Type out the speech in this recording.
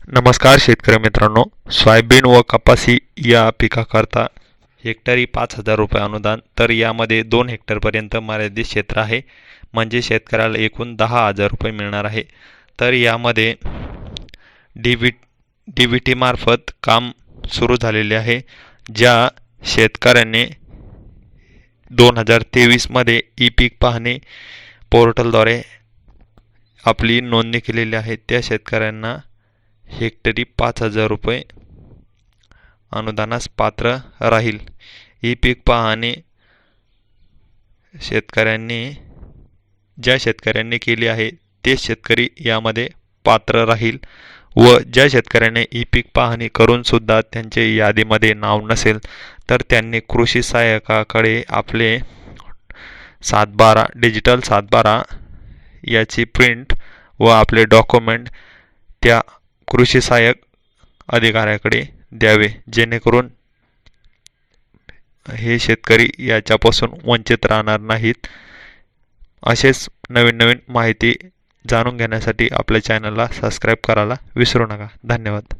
नमस्कार शेतकरी मित्रांनो, सोयाबीन व कपासी या पिकाकरता हेक्टरी 5,000 रुपये अनुदान, तर यामध्ये 2 हेक्टरपर्यंत मर्यादित क्षेत्र आहे, म्हणजे शेतकऱ्याला एकूण 10,000 रुपये मिळणार आहे। तर यामध्ये डी मार्फत काम सुरू झालेले आहे। ज्या शेतकऱ्यांनी 2023 मध्ये ई पीक पाहणी पोर्टलद्वारे आपली नोंदणी केलेली आहे, त्या शेतकऱ्यांना हेक्टरी 5,000 रुपये अनुदानास पात्र राहील। ई पीक पाहणी ज्या शेतकऱ्यांनी केली आहे ते शेतकरी यामध्ये पात्र राहील, व ज्या शेतकऱ्याने ई पीक पाहणी करून सुद्धा त्यांचे यादीमध्ये नाव नसेल तर त्यांनी कृषी सहाय्यकाकडे आपले 7/12 डिजिटल 7/12 याची प्रिंट व आपले डॉक्युमेंट त्या कृषी सहाय्यक अधिकाऱ्याकडे द्यावे, जेणेकरून हे शेतकरी याच्यापासून वंचित राहणार नाहीत। असेच नवीन माहिती जाणून घेण्यासाठी आपल्या चॅनलला सबस्क्राईब करायला विसरू नका। धन्यवाद।